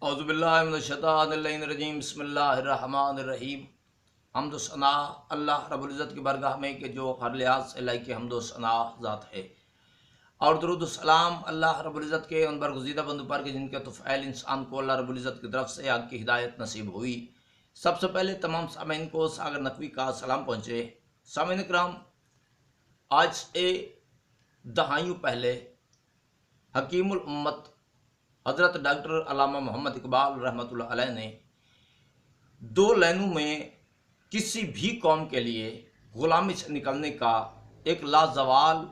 औज़ुबिल्लाहिमिनश्शैतानिर्रजीम बिस्मिल्लाहिर्रहमानिर्रहीम। हम्द सना अल्लाह रब्बुल इज़्ज़त की बारगाह में कि जो हर लिहाज से लायक हम्द सना ज़ात है, और दुरूद सलाम अल्लाह रब्बुल इज़्ज़त के उन बरगुज़ीदा बंदों पर के जिनके तुफ़ैल इंसान को अल्लाह रब्बुल इज़्ज़त की तरफ से आग की हिदायत नसीब हुई। सबसे पहले तमाम सामीन को सागर नकवी का सलाम पहुँचे। सामीन इकराम, आज से दहाइयों पहले हकीमुल उम्मत हज़रत डॉक्टर अल्लामा मोहम्मद इकबाल रहमतुल्लाह अलैह ने दो लाइनों में किसी भी कौम के लिए ग़ुलामी से निकलने का एक लाजवाल,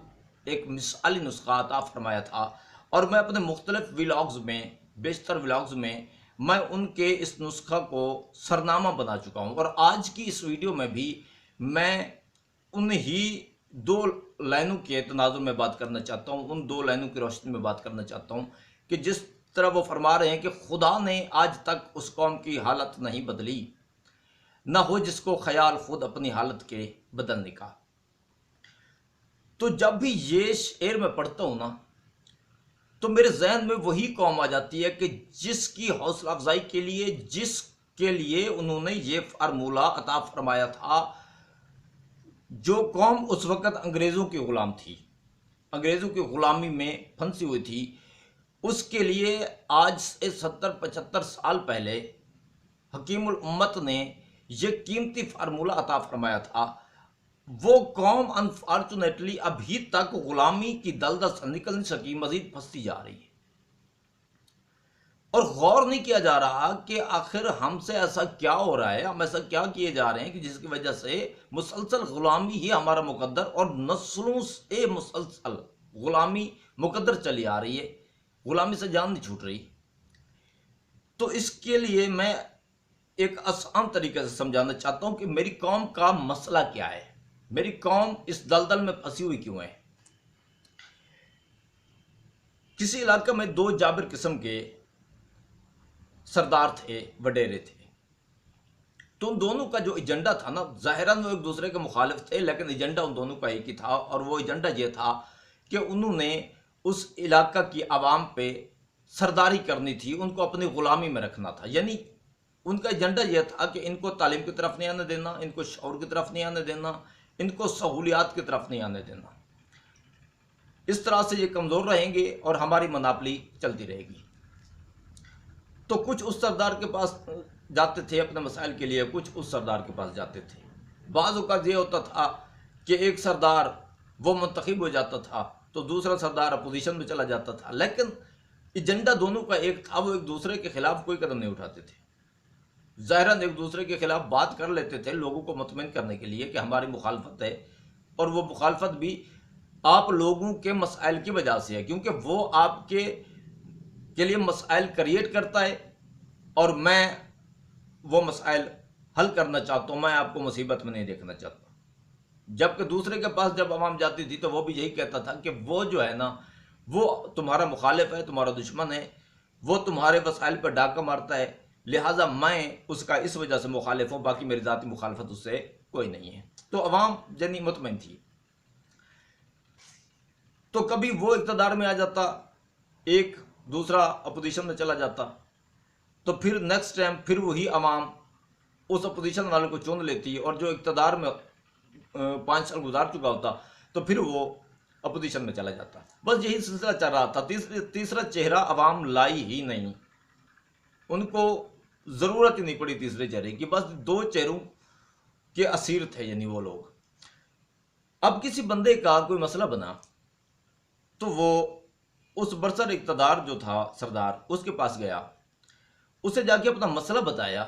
एक मिसाली नुस्खा अता फरमाया था। और मैं अपने मुख्तलिफ व्लॉग्स में, बेशतर व्लॉग्स में मैं उनके इस नुस्खा को सरनामा बना चुका हूँ। और आज की इस वीडियो में भी मैं उन्हीं दो लाइनों के तनाजुर में बात करना चाहता हूँ, उन दो लाइनों की रोशनी में बात करना चाहता हूँ कि जिस तरह वो फरमा रहे हैं कि खुदा ने आज तक उस कौम की हालत नहीं बदली, न हो जिसको ख्याल खुद अपनी हालत के बदलने का। तो जब भी ये शेर में पढ़ता हूँ ना, तो मेरे जहन में वही कौम आ जाती है कि जिसकी हौसला अफजाई के लिए, जिसके लिए उन्होंने ये फार्मूला अता फरमाया था। जो कौम उस वक़्त अंग्रेज़ों की ग़ुलाम थी, अंग्रेज़ों की ग़ुलामी में फंसी हुई थी, उसके लिए आज से 70-75 साल पहले हकीमुल उम्मत ने यह कीमती फार्मूला अता फरमाया था। वो कौम अनफॉर्चुनेटली अभी तक ग़ुलामी की दलदल से निकल नहीं सकी, मजीद फंसती जा रही है। और गौर नहीं किया जा रहा कि आखिर हमसे ऐसा क्या हो रहा है, हम ऐसा क्या किए जा रहे हैं कि जिसकी वजह से मुसलसल ग़ुलामी ही हमारा मुकद्दर, और नस्लों से मुसलसल ग़ुलामी मुकद्दर चली आ रही है, ग़ुलामी से जान नहीं छूट रही। तो इसके लिए मैं एक आसान तरीके से समझाना चाहता हूं कि मेरी कौम का मसला क्या है, मेरी कौम इस दलदल में फंसी हुई क्यों है। किसी इलाके में दो जाबिर किस्म के सरदार थे, वडेरे थे। तो उन दोनों का जो एजेंडा था ना, ज़ाहिरन वो एक दूसरे के मुखालिफ थे, लेकिन एजेंडा उन दोनों का एक ही था। और वो एजेंडा ये था कि उन्होंने उस इलाका की आवाम पे सरदारी करनी थी, उनको अपनी ग़ुलामी में रखना था। यानी उनका एजेंडा यह था कि इनको तालीम की तरफ नहीं आने देना, इनको शऊर की तरफ नहीं आने देना, इनको सहूलियात की तरफ नहीं आने देना। इस तरह से ये कमज़ोर रहेंगे और हमारी मनापली चलती रहेगी। तो कुछ उस सरदार के पास जाते थे अपने मसाइल के लिए, कुछ उस सरदार के पास जाते थे। बाज़ औक़ात ये होता था कि एक सरदार वो मुंतखब हो जाता था, तो दूसरा सरदार अपोजिशन में चला जाता था, लेकिन एजेंडा दोनों का एक था। वो एक दूसरे के खिलाफ कोई कदम नहीं उठाते थे। ज़ाहिरन एक दूसरे के खिलाफ बात कर लेते थे लोगों को मुतमईन करने के लिए कि हमारी मुखालफत है, और वो मुखालफत भी आप लोगों के मसाइल की वजह से है, क्योंकि वो आपके के लिए मसाइल क्रिएट करता है और मैं वो मसाइल हल करना चाहता हूँ, मैं आपको मुसीबत में नहीं देखना चाहता। जबकि दूसरे के पास जब आवाम जाती थी तो वो भी यही कहता था कि वो जो है ना, वो तुम्हारा मुखालिफ है, तुम्हारा दुश्मन है, वो तुम्हारे वसाइल पर डाका मारता है, लिहाजा मैं उसका इस वजह से मुखालिफ हूँ, बाकी मेरी ज़ाती मुखालफत उससे कोई नहीं है। तो अवाम जनी मुतमईन थी। तो कभी वो इक़्तिदार में आ जाता, एक दूसरा अपोजिशन में चला जाता, तो फिर नेक्स्ट टाइम फिर वही अवाम उस अपोजिशन वाले को चुन लेती, और जो इक़्तिदार में 5 साल गुजार चुका होता तो फिर वो अपोजिशन में चला जाता। बस यही सिलसिला चल रहा था। तीसरा चेहरा अवाम लाई ही नहीं, उनको ज़रूरत ही नहीं पड़ी तीसरे चेहरे की, बस दो चेहरों के असीर थे यानी वो लोग। अब किसी बंदे का कोई मसला बना तो वो उस बरसर इक़्तिदार जो था सरदार, उसके पास गया, उसे जाके अपना मसला बताया,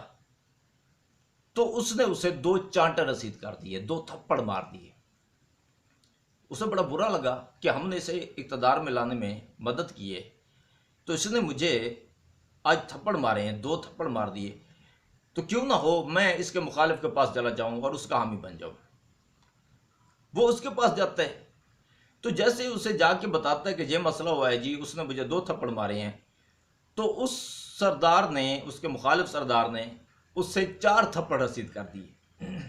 तो उसने उसे 2 चांटे रसीद कर दिए, 2 थप्पड़ मार दिए। उसे बड़ा बुरा लगा कि हमने इसे इक़्तिदार में लाने में मदद की है, तो इसने मुझे आज थप्पड़ मारे हैं, 2 थप्पड़ मार दिए, तो क्यों ना हो मैं इसके मुखालिफ के पास चला जाऊं और उसका हामी बन जाऊं। वो उसके पास जाता है, तो जैसे ही उसे जाके बताता है कि ये मसला हुआ है जी, उसने मुझे 2 थप्पड़ मारे हैं, तो उस सरदार ने, उसके मुखालिफ सरदार ने उससे 4 थप्पड़ रसीद कर दिए।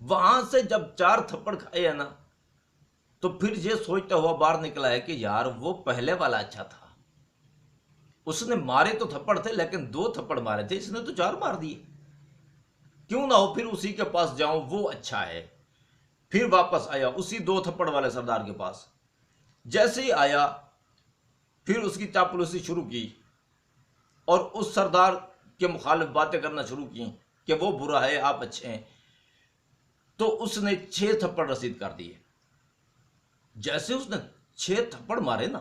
वहां से जब 4 थप्पड़ खाए है ना, तो फिर ये सोचता हुआ बाहर निकला है कि यार वो पहले वाला अच्छा था, उसने मारे तो थप्पड़ थे, लेकिन 2 थप्पड़ मारे थे, इसने तो 4 मार दिए। क्यों ना हो, फिर उसी के पास जाऊं, वो अच्छा है। फिर वापस आया उसी 2 थप्पड़ वाले सरदार के पास। जैसे ही आया, फिर उसकी चापलूसी शुरू की और उस सरदार के मुखालिफ बातें करना शुरू की कि वो बुरा है, आप अच्छे हैं। तो उसने 6 थप्पड़ रसीद कर दिए। जैसे उसने 6 थप्पड़ मारे ना,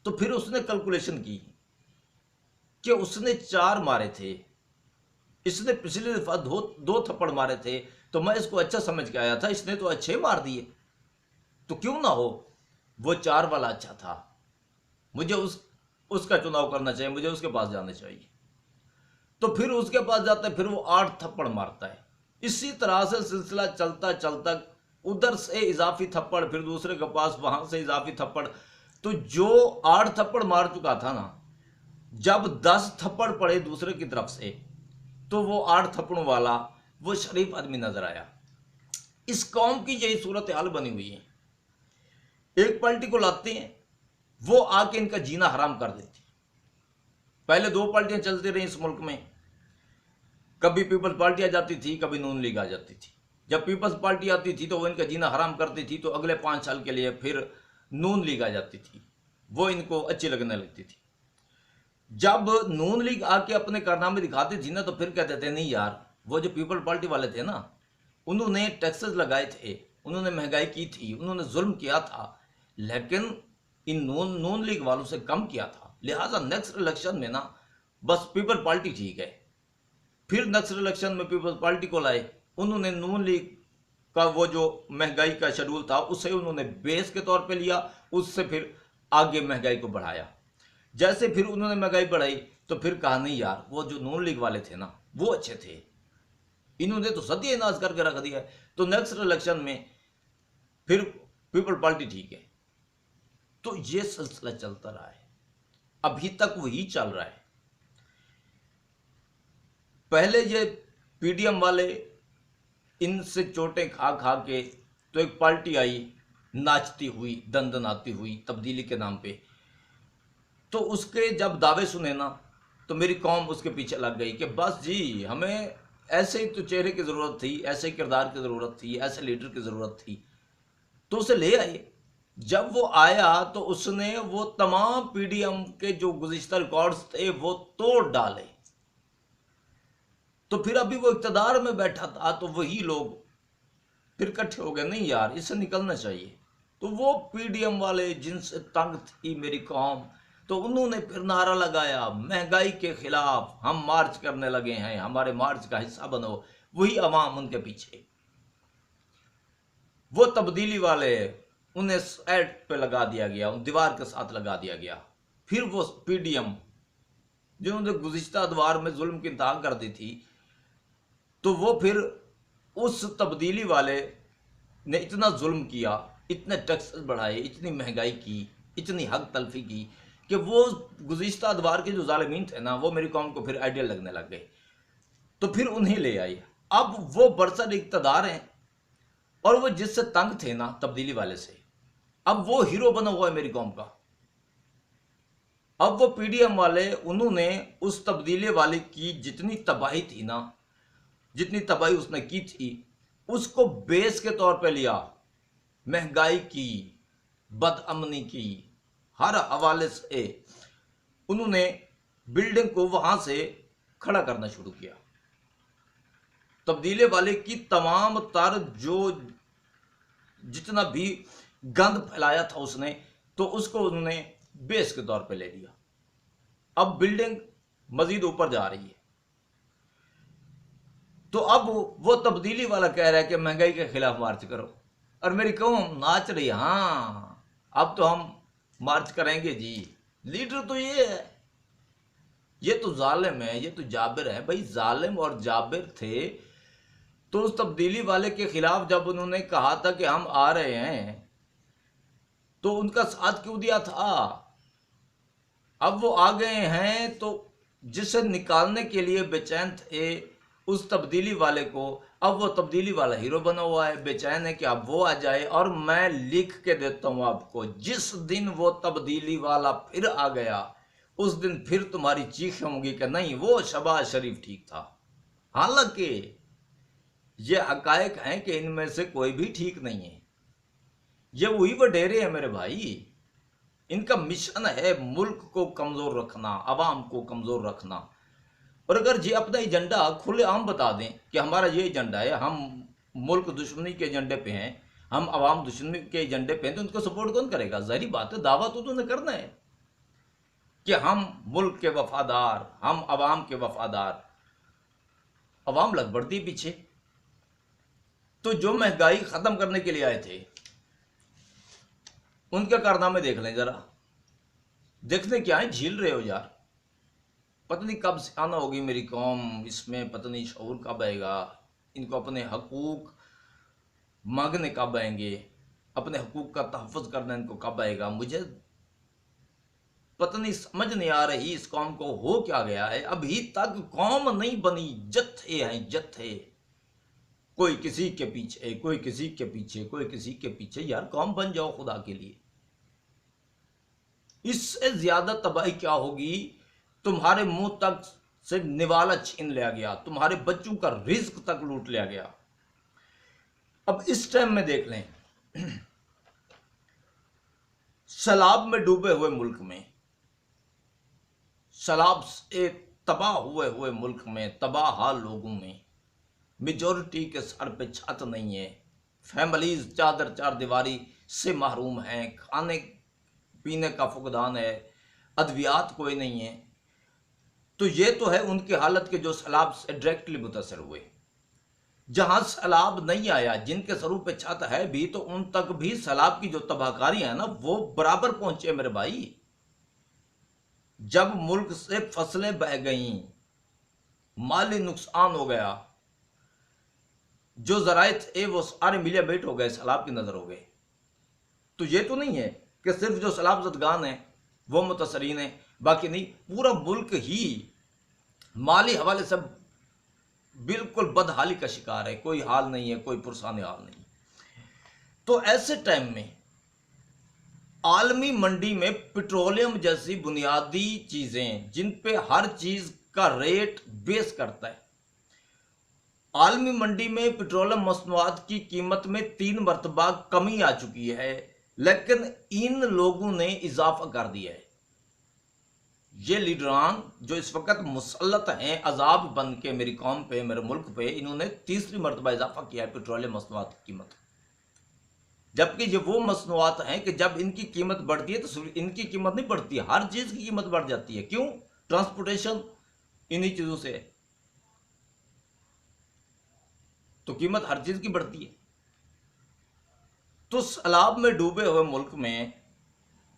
तो फिर उसने कैलकुलेशन की कि उसने 4 मारे थे, इसने पिछली दफा 2 थप्पड़ मारे थे, तो मैं इसको अच्छा समझ के आया था, इसने तो अच्छे मार दिए। तो क्यों ना हो, वो 4 वाला अच्छा था, मुझे उसका चुनाव करना चाहिए, मुझे उसके पास जाना चाहिए। तो फिर उसके पास जाता है, फिर वो 8 थप्पड़ मारता है। इसी तरह से सिलसिला चलता चलता, उधर से इजाफी थप्पड़, फिर दूसरे के पास, वहां से इजाफी थप्पड़। तो जो 8 थप्पड़ मार चुका था ना, जब 10 थप्पड़ पड़े दूसरे की तरफ से, तो वो 8 थप्पड़ों वाला वो शरीफ आदमी नजर आया। इस कौम की यही सूरत हाल बनी हुई है। एक पार्टी को लाते हैं, वो आके इनका जीना हराम कर देती। पहले 2 पार्टियां चलती रही इस मुल्क में, कभी पीपल्स पार्टी आ जाती थी, कभी नून लीग आ जाती थी। जब पीपल्स पार्टी आती थी तो वो इनका जीना हराम करती थी, तो अगले 5 साल के लिए फिर नून लीग आ जाती थी, वो इनको अच्छी लगने लगती थी। जब नून लीग आके अपने कारनामे दिखाती थी ना, तो फिर कहते थे नहीं यार, वो जो पीपल पार्टी वाले थे ना, उन्होंने टैक्सेस लगाए थे, उन्होंने महंगाई की थी, उन्होंने जुल्म किया था, लेकिन इन नून लीग वालों से कम किया था। लिहाजा नेक्स्ट इलेक्शन में ना बस पीपल पार्टी ठीक है। फिर नेक्स्ट इलेक्शन में पीपल्स पार्टी को लाए, उन्होंने नून लीग का वो जो महंगाई का शेड्यूल था उसे उन्होंने बेस के तौर पे लिया, उससे फिर आगे महंगाई को बढ़ाया। जैसे फिर उन्होंने महंगाई बढ़ाई, तो फिर कहा नहीं यार, वो जो नून लीग वाले थे ना, वो अच्छे थे, इन्होंने तो सत्यानाश करके रख दिया। तो नेक्स्ट इलेक्शन में फिर पीपल पार्टी ठीक है। तो ये सिलसिला चलता रहा है, अभी तक वही चल रहा है। पहले ये पीडीएम वाले इनसे चोटें खा खा के, तो एक पार्टी आई नाचती हुई, दंदनाती हुई, तब्दीली के नाम पे। तो उसके जब दावे सुने ना, तो मेरी कौम उसके पीछे लग गई कि बस जी, हमें ऐसे ही तो चेहरे की ज़रूरत थी, ऐसे ही किरदार की ज़रूरत थी, ऐसे लीडर की ज़रूरत थी। तो उसे ले आए। जब वो आया तो उसने वो तमाम पीडीएम के जो गुज़िश्ता रिकॉर्ड्स थे वो तोड़ डाले। तो फिर अभी वो इक़्तिदार में बैठा था, तो वही लोग फिर इकट्ठे हो गए, नहीं यार, इससे निकलना चाहिए। तो वो पीडीएम वाले जिनसे तंग थी मेरी कौम, तो उन्होंने फिर नारा लगाया, महंगाई के खिलाफ हम मार्च करने लगे हैं, हमारे मार्च का हिस्सा बनो। वही अवाम उनके पीछे, वो तब्दीली वाले, उन्हें साइड पे लगा दिया गया, उन दीवार के साथ लगा दिया गया। फिर वो पीडीएम जिन्होंने गुज़िश्ता अदवार में जुल्म की इंतहा कर दी थी, तो वो फिर उस तब्दीली वाले ने इतना जुल्म किया, इतने टैक्सेस बढ़ाए, इतनी महंगाई की, इतनी हक तलफी की, कि वो गुज़िश्ता अदवार के जो ज़ालिमीन थे ना, वो मेरी कौम को फिर आइडियल लगने लग गए। तो फिर उन्हें ले आए। अब वो बरसर इक़्तिदार हैं, और वो जिससे तंग थे ना तब्दीली वाले से, अब वो हीरो बना हुआ है मेरी कौम का। अब वो पीडीएम वाले, उन्होंने उस तब्दीली वाले की जितनी तबाही थी ना, जितनी तबाही उसने की थी, उसको बेस के तौर पे लिया। महंगाई की, बदअमनी की, हर हवाले से उन्होंने बिल्डिंग को वहां से खड़ा करना शुरू किया। तब्दीली वाले की तमाम तर जो जितना भी गंद फैलाया था उसने, तो उसको उन्होंने बेस के तौर पे ले लिया। अब बिल्डिंग मजीद ऊपर जा रही है। तो अब वो तब्दीली वाला कह रहा है कि महंगाई के खिलाफ मार्च करो, और मेरी कौम नाच रही, हाँ अब तो हम मार्च करेंगे जी। लीडर तो ये है, ये तो जालिम है, ये तो जाबिर है। भाई जालिम और जाबिर थे, तो उस तब्दीली वाले के खिलाफ जब उन्होंने कहा था कि हम आ रहे हैं, तो उनका साथ क्यों दिया था? अब वो आ गए हैं, तो जिसे निकालने के लिए बेचैन थे उस तब्दीली वाले को, अब वो तब्दीली वाला हीरो बना हुआ है, बेचैन है कि अब वो आ जाए। और मैं लिख के देता हूं आपको, जिस दिन वो तब्दीली वाला फिर आ गया, उस दिन फिर तुम्हारी चीखें होंगी कि नहीं वो शहबाज शरीफ ठीक था। हालांकि ये हकायक हैं कि इनमें से कोई भी ठीक नहीं है। ये वही वडेरे हैं मेरे भाई। इनका मिशन है मुल्क को कमजोर रखना, अवाम को कमजोर रखना। और अगर ये अपना एजेंडा खुलेआम बता दें कि हमारा ये एजेंडा है, हम मुल्क दुश्मनी के एजेंडे पे हैं, हम अवाम दुश्मनी के एजेंडे पे हैं, तो उनको सपोर्ट कौन करेगा? जाहिर बात है, दावा तो उन्हें करना है कि हम मुल्क के वफादार, हम अवाम के वफादार। अवाम लग बढ़ती पीछे। तो जो महंगाई खत्म करने के लिए आए थे उनके कारनामे देख लें जरा। देखने क्या है, झील रहे हो यार। पता नहीं कब से आना होगी मेरी कौम इसमें, पता नहीं शऊर कब आएगा, इनको अपने हकूक मांगने कब आएंगे, अपने हकूक का तहफ़्फ़ुज़ करना इनको कब आएगा। मुझे पता नहीं, समझ नहीं आ रही इस कौम को हो क्या गया है। अभी तक कौम नहीं बनी, जत्थे हैं जत्थे। कोई किसी के पीछे, कोई किसी के पीछे, कोई किसी के पीछे। यार कौम बन जाओ खुदा के लिए। इससे ज्यादा तबाही क्या होगी? तुम्हारे मुंह तक से निवाला छीन लिया गया, तुम्हारे बच्चों का रिज्क तक लूट लिया गया। अब इस टाइम में देख लें, सैलाब में डूबे हुए मुल्क में, सैलाब से तबाह हुए मुल्क में, तबाह हाल लोगों में, मेजोरिटी के सर पे छत नहीं है, फैमिलीज चादर चार दीवारी से महरूम हैं, खाने पीने का फुकदान है, अद्वियात कोई नहीं है। तो ये तो है उनकी हालत के जो सैलाब से डायरेक्टली मुतासर हुए। जहां सैलाब नहीं आया, जिनके सरों पे छत है भी, तो उन तक भी सैलाब की जो तबाहकारी है ना वो बराबर पहुंचे मेरे भाई। जब मुल्क से फसलें बह गईं, माली नुकसान हो गया, जो जराए थे वो सारे मिलिया बेट हो गए, सैलाब की नजर हो गए। तो ये तो नहीं है कि सिर्फ जो सैलाब ज़दगान है वो मुतसरीन है, बाकी नहीं। पूरा मुल्क ही माली हवाले से बिल्कुल बदहाली का शिकार है। कोई हाल नहीं है, कोई पुरसाने हाल नहीं। तो ऐसे टाइम में आलमी मंडी में पेट्रोलियम जैसी बुनियादी चीजें, जिन पे हर चीज का रेट बेस करता है, आलमी मंडी में पेट्रोलियम मसनूआत की कीमत में 3 मरतबा कमी आ चुकी है, लेकिन इन लोगों ने इजाफा कर दिया है। ये लीडरान जो इस वक्त मुसल्लत हैं अजाब बन के मेरी कौम पे, मेरे मुल्क पे, इन्होंने तीसरी मरतबा इजाफा किया है पेट्रोलियम मसनूआत की कीमत। जबकि ये वो मसनूआत हैं कि जब इनकी कीमत बढ़ती है तो सिर्फ इनकी कीमत नहीं बढ़ती है, हर चीज की कीमत बढ़ जाती है। क्यों? ट्रांसपोर्टेशन इन्हीं चीजों से है, तो कीमत हर चीज की बढ़ती है। तो सैलाब में डूबे हुए मुल्क में,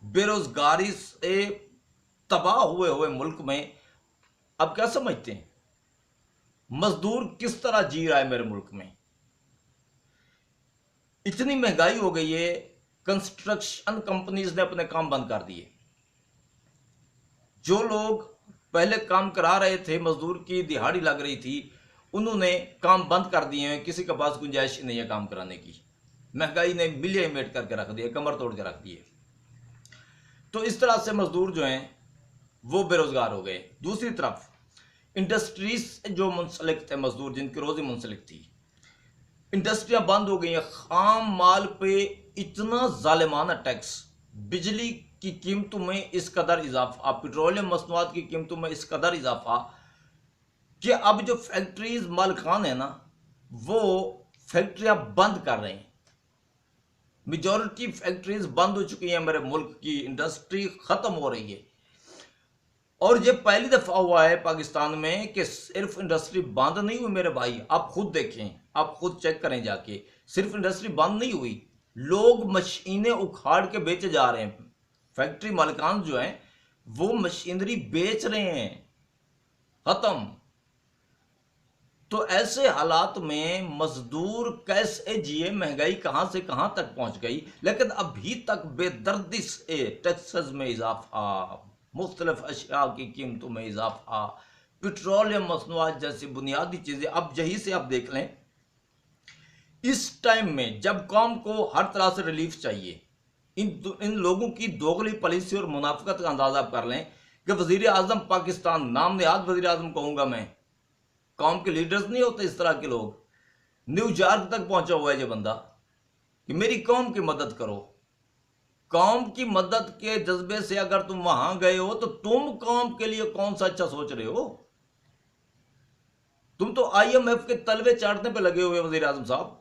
बेरोजगारी से तबाह हुए मुल्क में, अब क्या समझते हैं मजदूर किस तरह जी रहा है मेरे मुल्क में? इतनी महंगाई हो गई है, कंस्ट्रक्शन कंपनीज ने अपने काम बंद कर दिए। जो लोग पहले काम करा रहे थे, मजदूर की दिहाड़ी लग रही थी, उन्होंने काम बंद कर दिए हैं। किसी के पास गुंजाइश नहीं है काम कराने की। महंगाई ने मिलिए मेट करके रख दिए, कमर तोड़ के रख दिए। तो इस तरह से मजदूर जो हैं वो बेरोजगार हो गए। दूसरी तरफ इंडस्ट्रीज से जो मुंसलिक थे मजदूर, जिनकी रोजी मुंसलिक थी, इंडस्ट्रियां बंद हो गई हैं। खाम माल पे इतना जालिमाना टैक्स, बिजली की कीमतों में इस कदर इजाफा, पेट्रोलियम मसनूआत की कीमतों में इस कदर इजाफा कि अब जो फैक्ट्रीज मालिकान है ना, वो फैक्ट्रियां बंद कर रहे हैं। मेजॉरिटी फैक्ट्रीज बंद हो चुकी हैं, मेरे मुल्क की इंडस्ट्री खत्म हो रही है। और ये पहली दफा हुआ है पाकिस्तान में कि सिर्फ इंडस्ट्री बंद नहीं हुई मेरे भाई। आप खुद देखें, आप खुद चेक करें जाके, सिर्फ इंडस्ट्री बंद नहीं हुई, लोग मशीनें उखाड़ के बेचे जा रहे हैं। फैक्ट्री मालिकान जो हैं वो मशीनरी बेच रहे हैं, खत्म। तो ऐसे हालात में मजदूर कैसे जिए? महंगाई कहां से कहां तक पहुंच गई, लेकिन अभी तक बेदर्दी से टैक्सेस में इजाफा, मुख्तलिफ अशिया की कीमतों में इजाफा, पेट्रोलियम मसनूआत जैसी बुनियादी चीजें। अब यही से आप देख लें, इस टाइम में जब कौम को हर तरह से रिलीफ चाहिए, इन लोगों की दोगली पॉलिसी और मुनाफिकत का अंदाजा आप कर लें कि वजीर आजम पाकिस्तान, नाम नेहाद वजीर आजम कहूंगा मैं, कौम के लीडर्स नहीं होते इस तरह के लोग, न्यूयॉर्क तक पहुंचा हुआ है ये बंदा कि मेरी कौम की मदद करो। कौम की मदद के जज्बे से अगर तुम वहां गए हो तो तुम कौम के लिए कौन सा अच्छा सोच रहे हो? तुम तो IMF के तलवे चाटने पे लगे हुए वजीर आजम साहब।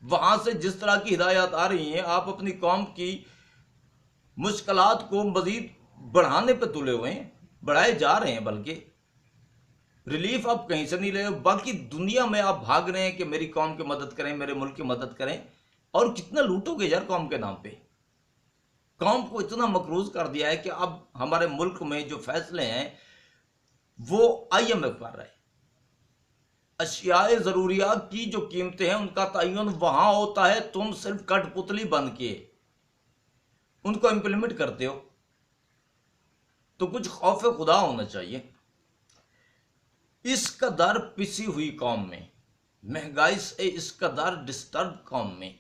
वहां से जिस तरह की हिदायत आ रही हैं, आप अपनी कौम की मुश्किलात को मजीद बढ़ाने पे तुले हुए हैं, बढ़ाए जा रहे हैं, बल्कि रिलीफ आप कहीं से नहीं ले रहे हो। बाकी दुनिया में आप भाग रहे हैं कि मेरी कौम की मदद करें, मेरे मुल्क की मदद करें, और कितना लूटोगे यार कौम के नाम पे। कौम को इतना मकरूज कर दिया है कि अब हमारे मुल्क में जो फैसले हैं वो IMF कर रहा है। अशियाए जरूरिया की जो कीमतें हैं उनका तयन वहां होता है, तुम सिर्फ कठपुतली बन के उनको इंप्लीमेंट करते हो। तो कुछ खौफ खुदा होना चाहिए। इस कदर पिसी हुई कौम में, महंगाई से इस कदर डिस्टर्ब कौम में,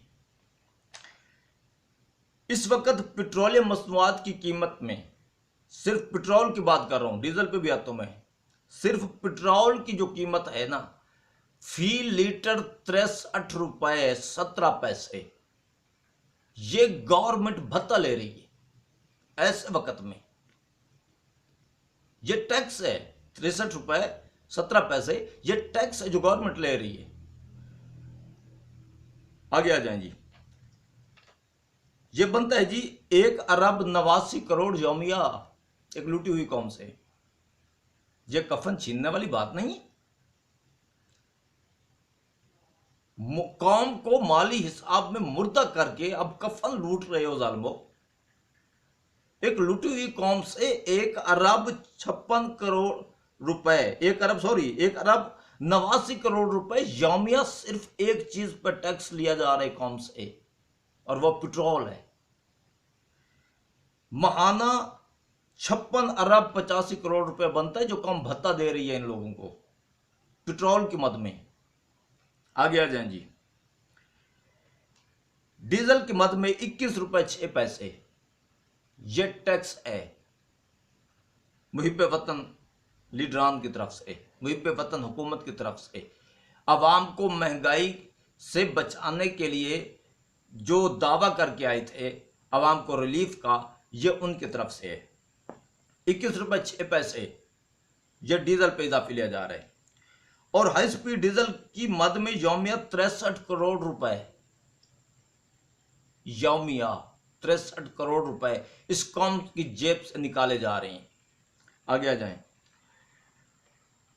इस वक्त पेट्रोलियम मसनूआत की कीमत में, सिर्फ पेट्रोल की बात कर रहा हूं, डीजल पे भी आता हूं मैं, सिर्फ पेट्रोल की जो कीमत है ना, फी लीटर 63 रुपए 17 पैसे, ये गवर्नमेंट भत्ता ले रही है ऐसे वक्त में। ये टैक्स है 63 रुपए 17 पैसे, ये टैक्स है जो गवर्नमेंट ले रही है। आगे आ जाएं जी। ये बनता है जी 1 अरब 89 करोड़ यौमिया एक लूटी हुई कौम से। ये कफन छीनने वाली बात नहीं। कौम को माली हिसाब में मुर्दा करके अब कफन लूट रहे हो जालिमो। एक लूटी हुई कौम से 1 अरब 56 करोड़ रुपए, 1 अरब 89 करोड़ रुपए यौमिया सिर्फ एक चीज पर टैक्स लिया जा रहा है कौम से, और वो पेट्रोल है। महाना 56 अरब 85 करोड़ रुपए बनता है जो कौम भत्ता दे रही है इन लोगों को पेट्रोल की मद में। आगे आ जाएं जी। डीजल की मद में 21 रुपए 6 पैसे, ये टैक्स है मुहिब वतन लीडरान की तरफ से, मुहिब वतन हुकूमत की तरफ से। अवाम को महंगाई से बचाने के लिए जो दावा करके आए थे अवाम को रिलीफ का, ये उनकी तरफ से है। 21 रुपए 6 पैसे ये डीजल पे इजाफे लिया जा रहा है। और हाई स्पीड डीजल की मद में यौमिया 63 करोड़ रुपए, यौमिया 63 करोड़ रुपए इस कौम की जेब से निकाले जा रहे हैं। आगे आ जाएं।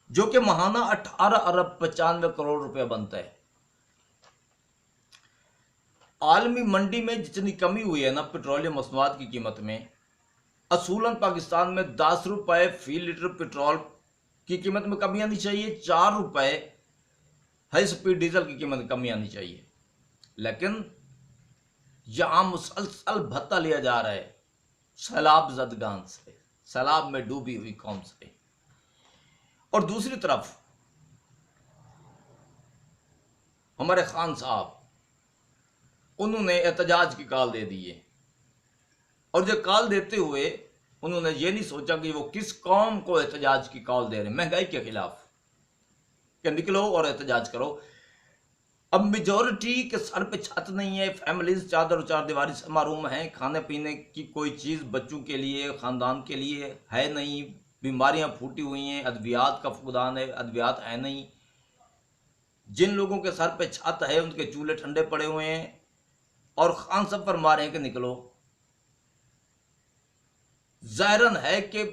जो कि महाना 18 अरब 95 करोड़ रुपए बनता है। आलमी मंडी में जितनी कमी हुई है ना पेट्रोलियम मसनूआत की कीमत में, असूलन पाकिस्तान में 10 रुपए फी लीटर पेट्रोल की कीमत में कमी आनी चाहिए, 4 रुपए हाई स्पीड डीजल की कीमत में कमी आनी चाहिए। लेकिन यहां मुसलसल भत्ता लिया जा रहा है सैलाब जदगान से, सैलाब में डूबी हुई कौम से। और दूसरी तरफ हमारे खान साहब, उन्होंने एहतजाज की कॉल दे दी है। और जो कॉल देते हुए उन्होंने ये नहीं सोचा कि वो किस कौम को एहतजाज की कॉल दे रहे हैं, महंगाई के खिलाफ, कि निकलो और एहतजाज करो। अब मेजोरिटी के सर पे छत नहीं है, फैमिलीज चादर और चार दीवारी से महरूम हैं, खाने पीने की कोई चीज़ बच्चों के लिए ख़ानदान के लिए है नहीं, बीमारियां फूटी हुई हैं, अद्वियात का फुकदान है, अद्वियात है नहीं। जिन लोगों के सर पे छत है उनके चूल्हे ठंडे पड़े हुए हैं, और खान सब पर मारे कि निकलो। जाहिरन है कि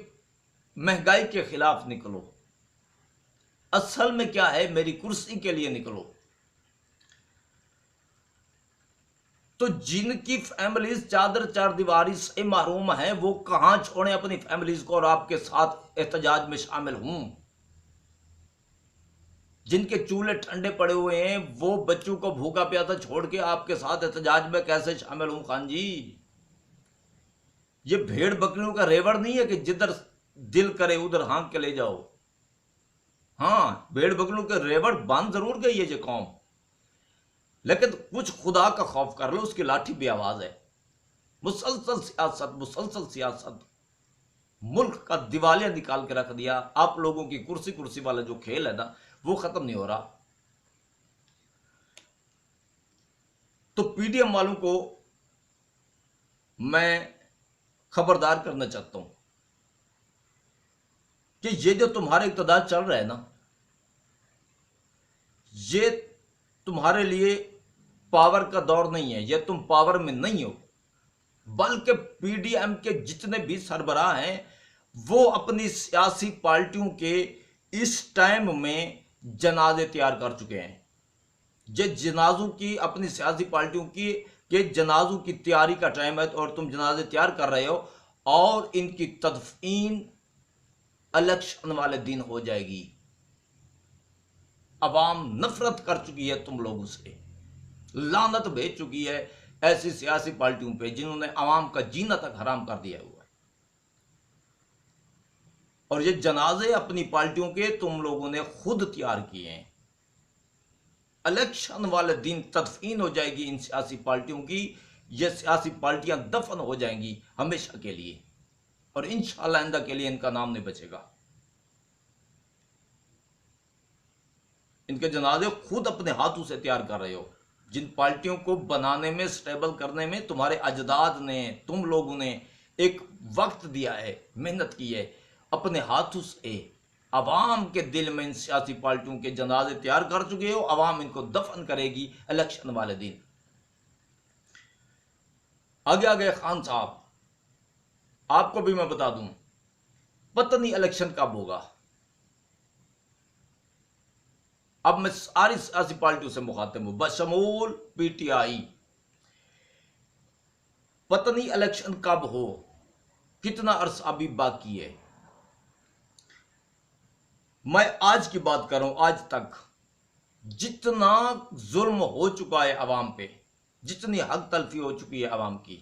महंगाई के खिलाफ निकलो, असल में क्या है मेरी कुर्सी के लिए निकलो। तो जिनकी फैमिलीज चादर चार दीवारी से महरूम है वो कहां छोड़े अपनी फैमिलीज को और आपके साथ एहतजाज में शामिल हूं। जिनके चूल्हे ठंडे पड़े हुए हैं वो बच्चों को भूखा प्यासा छोड़ के आपके साथ एहतजाज में कैसे शामिल हूं खान जी। ये भेड़ बकरियों का रेवड़ नहीं है कि जिधर दिल करे उधर हाँक के ले जाओ। हाँ, भेड़ बकरियों के रेवड़ बांध जरूर गई है ये कौम, लेकिन कुछ खुदा का खौफ कर लो, उसकी लाठी भी आवाज है। मुसलसल सियासत, मुसलसल सियासत। मुल्क का दिवालिया निकाल के रख दिया। आप लोगों की कुर्सी कुर्सी वाला जो खेल है ना, वो खत्म नहीं हो रहा। तो पीडीएम वालों को मैं खबरदार करना चाहता हूं कि ये जो तुम्हारे इक़्तिदार चल रहा है ना, ये तुम्हारे लिए पावर का दौर नहीं है, ये तुम पावर में नहीं हो, बल्कि पीडीएम के जितने भी सरबराह हैं वो अपनी सियासी पार्टियों के इस टाइम में जनाजे तैयार कर चुके हैं। ये जनाजों की, अपनी सियासी पार्टियों की के जनाजों की तैयारी का टाइम है और तुम जनाजे तैयार कर रहे हो, और इनकी तदफीन इलेक्शन वाले दिन हो जाएगी। अवाम नफरत कर चुकी है तुम लोगों से, लानत भेज चुकी है ऐसी सियासी पार्टियों पे जिन्होंने अवाम का जीना तक हराम कर दिया हुआ है। और ये जनाजे अपनी पार्टियों के तुम लोगों ने खुद तैयार किए हैं। इलेक्शन वाले दिन तदफीन हो जाएगी इन सियासी पार्टियों की। ये सियासी पार्टियां दफन हो जाएंगी हमेशा के लिए, और इंशाअल्लाह आइंदा के लिए इनका नाम नहीं बचेगा। इनके जनाजे खुद अपने हाथों से तैयार कर रहे हो। जिन पार्टियों को बनाने में, स्टेबल करने में तुम्हारे अजदाद ने, तुम लोगों ने एक वक्त दिया है, मेहनत की है, अपने हाथों से अवाम के दिल में इन सियासी पार्टियों के जनाजे तैयार कर चुके हो। अवाम इनको दफन करेगी इलेक्शन वाले दिन। आगे आगे खान साहब, आपको भी मैं बता दूं, पता नहीं इलेक्शन कब होगा। अब मैं सारी सियासी पार्टियों से मुखातिब हूं, बशमूल पीटीआई। पता नहीं इलेक्शन कब हो, कितना अरसा अभी बाकी है। मैं आज की बात कर रहा हूं, आज तक जितना जुल्म हो चुका है अवाम पे, जितनी हक तलफी हो चुकी है अवाम की,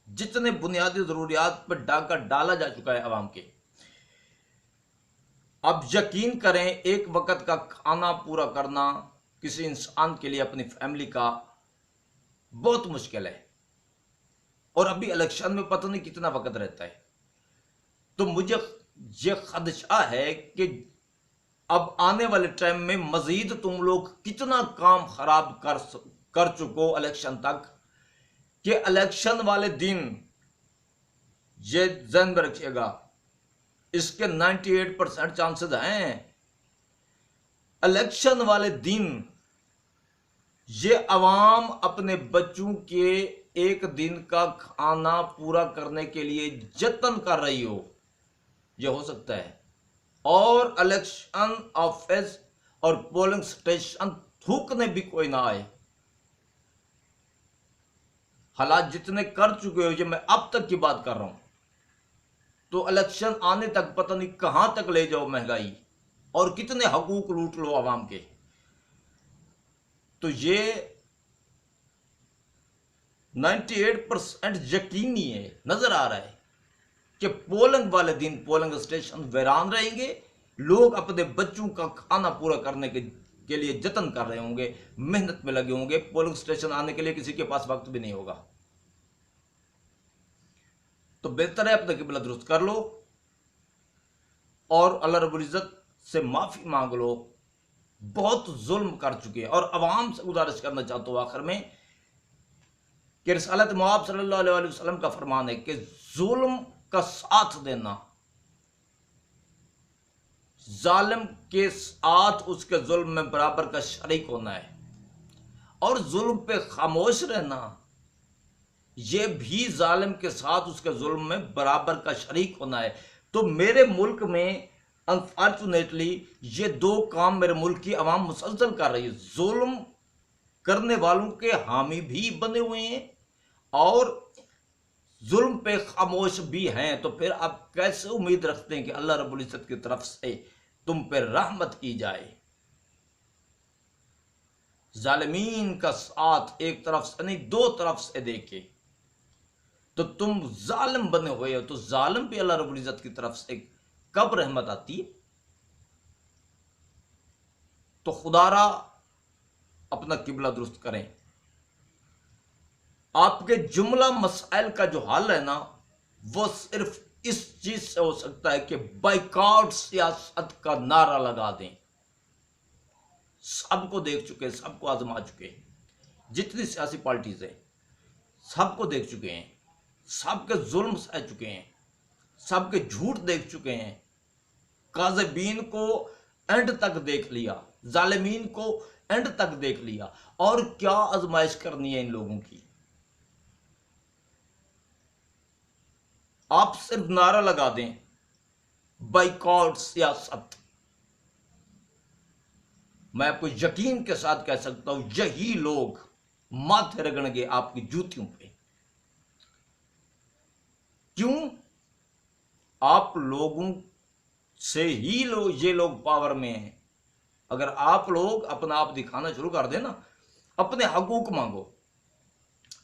जितने बुनियादी जरूरियात पर डाका डाला जा चुका है अवाम के, अब यकीन करें एक वक्त का खाना पूरा करना किसी इंसान के लिए, अपनी फैमिली का, बहुत मुश्किल है। और अभी इलेक्शन में पता नहीं कितना वक्त रहता है। तो मुझे ये खदशा है कि अब आने वाले टाइम में मजीद तुम लोग कितना काम खराब कर चुको इलेक्शन तक, कि इलेक्शन वाले दिन, ये ध्यान में रखिएगा, इसके 98% चांसेस हैं इलेक्शन वाले दिन ये अवाम अपने बच्चों के एक दिन का खाना पूरा करने के लिए जतन कर रही हो, यह हो सकता है। और इलेक्शन ऑफिस और पोलिंग स्टेशन थूकने भी कोई ना आए। हालात जितने कर चुके हो, ये मैं अब तक की बात कर रहा हूं, तो इलेक्शन आने तक पता नहीं कहां तक ले जाओ महंगाई, और कितने हकूक लूट लो आवाम के। तो ये 98% यकीनी है, नजर आ रहा है कि पोलिंग वाले दिन पोलिंग स्टेशन वीरान रहेंगे, लोग अपने बच्चों का खाना पूरा करने के लिए जतन कर रहे होंगे, मेहनत में लगे होंगे। पोलिंग स्टेशन आने के लिए किसी के पास वक्त भी नहीं होगा। तो बेहतर है अपना किबला दुरुस्त कर लो और अल्लाह रब्बुल इज्जत से माफी मांग लो। बहुत जुल्म कर चुके हैं, और अवाम से गुजारिश करना चाहता हूं आखिर में कि रिसालत मुआब सल्लल्लाहु अलैहि वसल्लम का फरमान है कि जुल्म का साथ देना, जालिम के साथ उसके जुल्म में बराबर का शरीक होना है, और जुल्म पे खामोश रहना यह भी जालिम के साथ उसके जुल्म में बराबर का शरीक होना है। तो मेरे मुल्क में अनफॉर्चुनेटली ये दो काम मेरे मुल्क की आवाम मुसलसल कर रही है। जुल्म करने वालों के हामी भी बने हुए हैं और जुल्म पे खामोश भी हैं। तो फिर आप कैसे उम्मीद रखते हैं कि अल्लाह रब्बुल इज्जत की तरफ से तुम पे रहमत की जाए? जालिमीन का साथ एक तरफ से नहीं, दो तरफ से देखे तो तुम जालिम बने हुए हो, तो जालिम पे अल्लाह रब्बुल इज्जत की तरफ से कब रहमत आती? तो खुदारा अपना किबला दुरुस्त करें। आपके जुमला मसाइल का जो हल है ना, वो सिर्फ इस चीज से हो सकता है कि बाइकआउट सियासत का नारा लगा दें। सबको देख चुके हैं, सबको आजमा चुके हैं, जितनी सियासी पार्टीज है सबको देख चुके हैं, सबके जुल्म सह चुके हैं, सबके झूठ देख चुके हैं, काज़िबीन को एंड तक देख लिया, जालिमीन को एंड तक देख लिया। और क्या आजमाइश करनी है इन लोगों की? आप सिर्फ नारा लगा दें बाइकआउट सियासत। मैं आपको यकीन के साथ कह सकता हूं यही लोग माथे रगड़ेंगे आपकी जूतियों पे। क्यों? आप लोगों से ही ये लोग पावर में हैं। अगर आप लोग अपना आप दिखाना शुरू कर देना, अपने हकूक मांगो,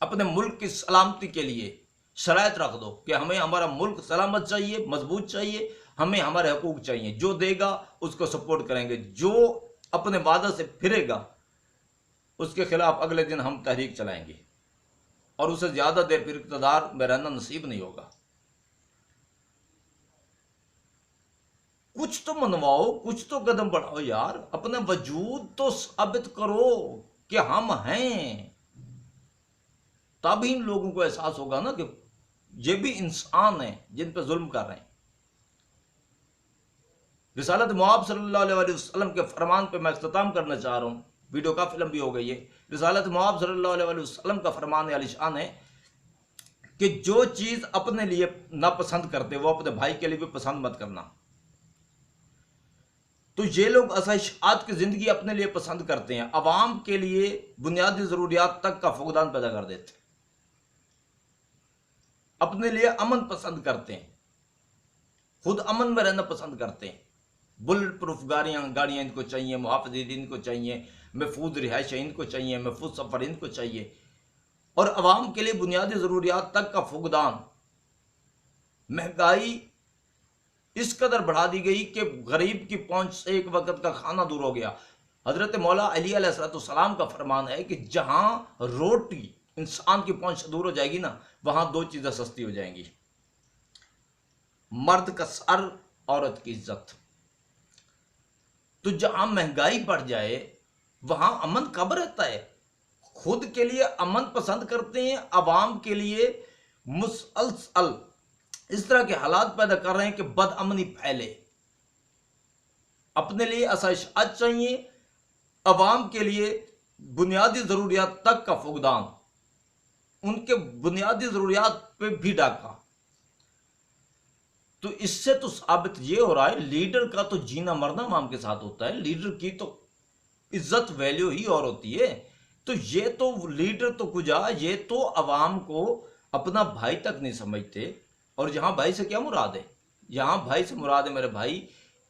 अपने मुल्क की सलामती के लिए शराइत रख दो कि हमें हमारा मुल्क सलामत चाहिए, मजबूत चाहिए, हमें हमारे हकूक चाहिए, जो देगा उसको सपोर्ट करेंगे, जो अपने वादा से फिरेगा उसके खिलाफ अगले दिन हम तहरीक चलाएंगे और उसे ज्यादा देर फिर इक़्तिदार में रहना नसीब नहीं होगा। कुछ तो मनवाओ, कुछ तो कदम बढ़ाओ यार, अपना वजूद तो साबित करो कि हम हैं। तब इन लोगों को एहसास होगा ना कि ये भी इंसान हैं जिन पर जुल्म कर रहे हैं। रिसालत मुआब सल्लल्लाहु अलैहि वसल्लम के फरमान पे मैं इख्तिताम करना चाह रहा हूं, वीडियो काफी लंबी हो गई है। रिसालत मुआब सल्लल्लाहु अलैहि वसल्लम का फरमान आलिशान है कि जो चीज अपने लिए नापसंद करते वो अपने भाई के लिए भी पसंद मत करना। तो ये लोग आसाइशात की जिंदगी अपने लिए पसंद करते हैं, अवाम के लिए बुनियादी जरूरियात तक का फुकदान पैदा कर देते हैं, अपने लिए अमन पसंद करते हैं, खुद अमन में रहना पसंद करते हैं। बुलेट प्रूफ गाड़ियां इनको चाहिए, मुहाफिज़ इनको चाहिए, महफूज रिहाइश इनको चाहिए, महफूज सफर इनको चाहिए, और अवाम के लिए बुनियादी जरूरियात तक का फुकदान। महंगाई इस कदर बढ़ा दी गई कि गरीब की पहुंच से एक वक्त का खाना दूर हो गया। हजरत मौला अली अलैहिस्सलाम का फरमान है कि जहां रोटी इंसान की पहुंच से दूर हो जाएगी ना, वहां दो चीजें सस्ती हो जाएंगी, मर्द का सर, औरत की इज्जत। तो जहां महंगाई बढ़ जाए वहां अमन कब रहता है? खुद के लिए अमन पसंद करते हैं, अवाम के लिए मुसलसल इस तरह के हालात पैदा कर रहे हैं कि बदअमनी फैले। अपने लिए आसाइशात चाहिए, अवाम के लिए बुनियादी जरूरियात तक का फुकदान, उनके बुनियादी जरूरियात पे भी डाका। तो इससे तो साबित ये हो रहा है लीडर का तो जीना मरना अवाम के साथ होता है, लीडर की तो इज्जत वैल्यू ही और होती है। तो ये तो लीडर तो कुजा, ये तो अवाम को अपना भाई तक नहीं समझते। और यहां भाई से क्या मुराद है? यहां भाई से मुराद है मेरे भाई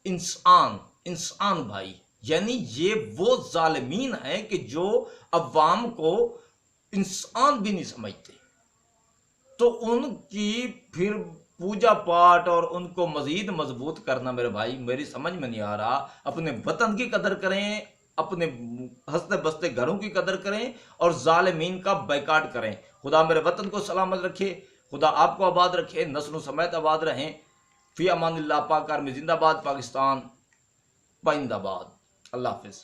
इंसान, इंसान भाई। यानी ये वो जालिमीन है कि जो अवाम को इंसान भी नहीं समझते। तो उनकी फिर पूजा पाठ और उनको मजीद मजबूत करना मेरे भाई मेरी समझ में नहीं आ रहा। अपने वतन की कदर करें, अपने हंसते बसते घरों की कदर करें और जालिमीन का बाइकाट करें। खुदा मेरे वतन को सलामत रखे, खुदा आपको आबाद रखे, नस्लों समेत आबाद रहें। फी अमानिल्लाह। पाक आर्मी जिंदाबाद, पाकिस्तान पाइंदाबाद। अल्लाह हाफिज।